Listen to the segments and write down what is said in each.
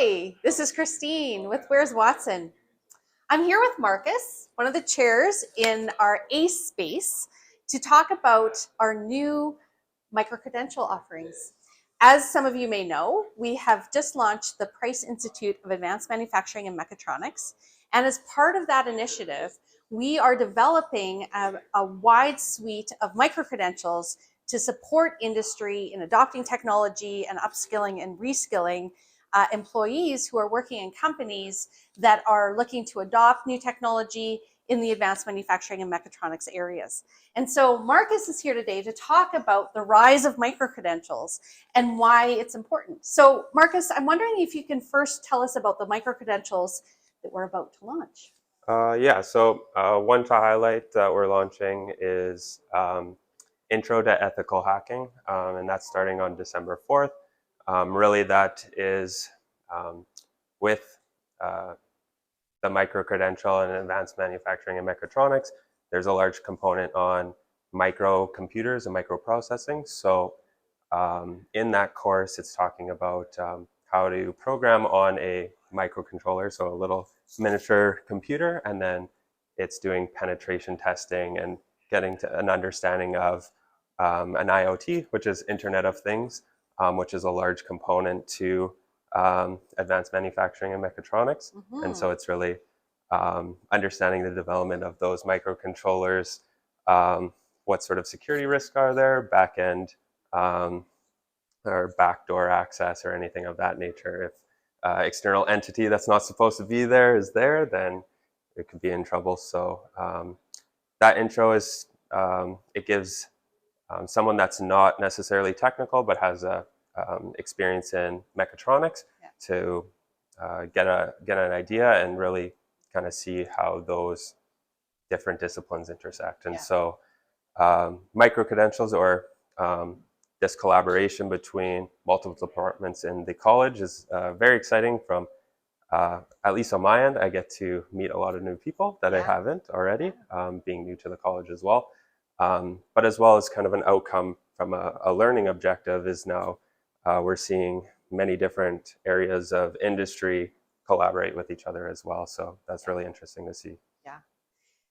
Hi, this is Christine with Where's Watson. I'm here with Marcus, one of the chairs in our ACE space, to talk about our new micro-credential offerings. As some of you may know, we have just launched the Price Institute of Advanced Manufacturing and Mechatronics. And as part of that initiative, we are developing a wide suite of micro-credentials to support industry in adopting technology and upskilling and reskilling employees who are working in companies that are looking to adopt new technology in the advanced manufacturing and mechatronics areas. And so Marcus is here today to talk about the rise of micro-credentials and why it's important. So Marcus, I'm wondering if you can first tell us about the micro-credentials that we're about to launch. One to highlight that we're launching is Intro to Ethical Hacking, and that's starting on December 4th. Really, that is with the micro-credential and advanced manufacturing and mechatronics. There's a large component on microcomputers and microprocessing. So in that course, it's talking about how to program on a microcontroller, so a little miniature computer, and then it's doing penetration testing and getting to an understanding of an IoT, which is Internet of Things, which is a large component to advanced manufacturing and mechatronics. Mm-hmm. And so it's really understanding the development of those microcontrollers, what sort of security risks are there, back-end or backdoor access or anything of that nature. If external entity that's not supposed to be there is there, then it could be in trouble. So that intro is, it gives someone that's not necessarily technical but has a experience in mechatronics to get an idea and really kind of see how those different disciplines intersect. And so micro-credentials or this collaboration between multiple departments in the college is very exciting from, at least on my end, I get to meet a lot of new people that I haven't already, being new to the college as well. But as well as kind of an outcome from a learning objective is now we're seeing many different areas of industry collaborate with each other as well. So that's really interesting to see. Yeah.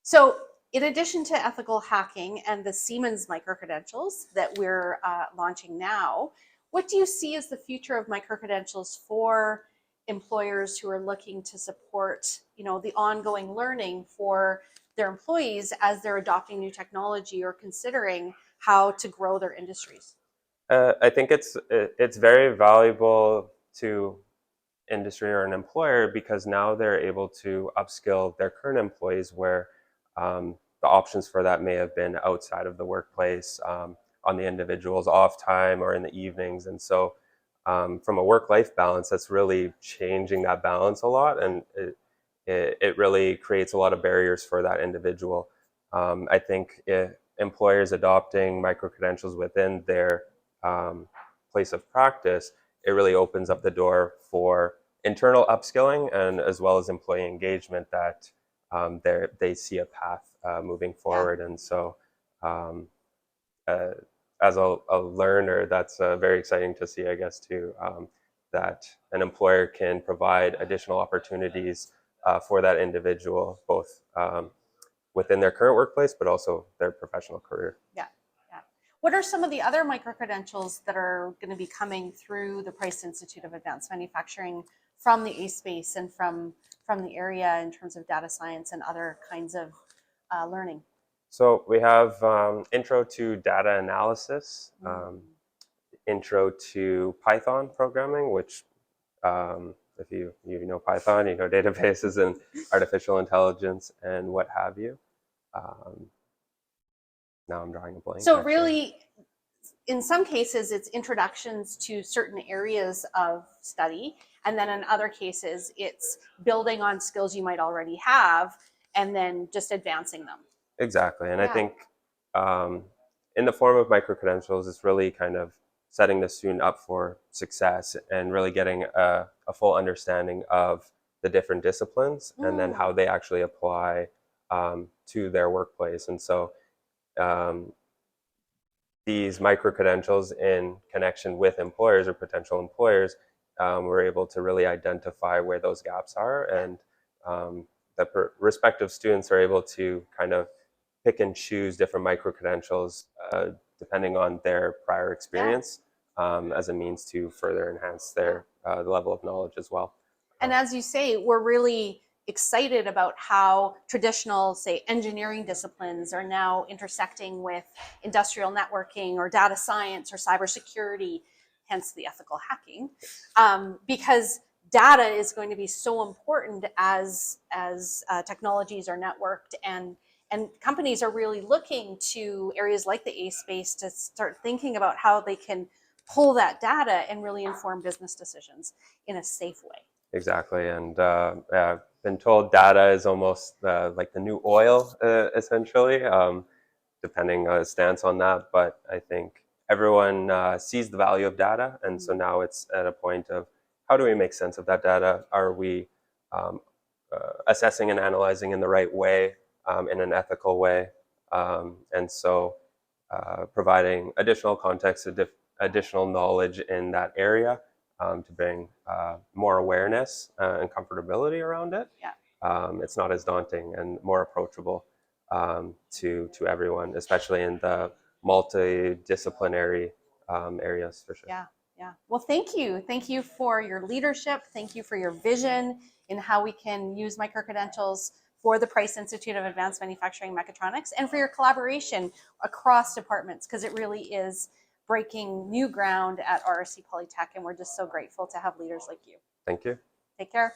So in addition to ethical hacking and the Siemens micro-credentials that we're launching now, what do you see as the future of micro-credentials for employers who are looking to support, the ongoing learning for their employees as they're adopting new technology or considering how to grow their industries? I think it's very valuable to industry or an employer because now they're able to upskill their current employees where the options for that may have been outside of the workplace, on the individual's off time or in the evenings. And so from a work-life balance, that's really changing that balance a lot. And it really creates a lot of barriers for that individual. I think employers adopting micro-credentials within their place of practice, it really opens up the door for internal upskilling and as well as employee engagement that they see a path moving forward. And so as a learner, that's very exciting to see, I guess, too, that an employer can provide additional opportunities for that individual, both within their current workplace, but also their professional career. Yeah. What are some of the other micro-credentials that are going to be coming through the Price Institute of Advanced Manufacturing from the ACE space and from the area in terms of data science and other kinds of learning? So we have Intro to Data Analysis, Intro to Python Programming, which if you know Python, you know databases and artificial intelligence and what have you. Now I'm drawing a blank. So really, in some cases, it's introductions to certain areas of study. And then in other cases, it's building on skills you might already have and then just advancing them. Exactly. And I think in the form of micro-credentials, it's really kind of setting the student up for success and really getting a full understanding of the different disciplines and then how they actually apply to their workplace. And so these micro-credentials in connection with employers or potential employers we're able to really identify where those gaps are, and the respective students are able to kind of pick and choose different micro credentials depending on their prior experience as a means to further enhance their level of knowledge as well. And as you say, we're really excited about how traditional, say, engineering disciplines are now intersecting with industrial networking or data science or cybersecurity, hence the ethical hacking, because data is going to be so important as technologies are networked, and companies are really looking to areas like the A space to start thinking about how they can pull that data and really inform business decisions in a safe way. Exactly, and I've been told data is almost like the new oil, essentially, depending on his stance on that. But I think everyone sees the value of data, and so now it's at a point of how do we make sense of that data? Are we assessing and analyzing in the right way, in an ethical way? And so providing additional context, additional knowledge in that area to bring more awareness and comfortability around it. Yeah. It's not as daunting and more approachable to everyone, especially in the multidisciplinary areas for sure. Yeah, yeah. Well, thank you. Thank you for your leadership. Thank you for your vision in how we can use microcredentials for the Price Institute of Advanced Manufacturing Mechatronics, and for your collaboration across departments, because it really is breaking new ground at RSC Polytech, and we're just so grateful to have leaders like you. Thank you. Take care.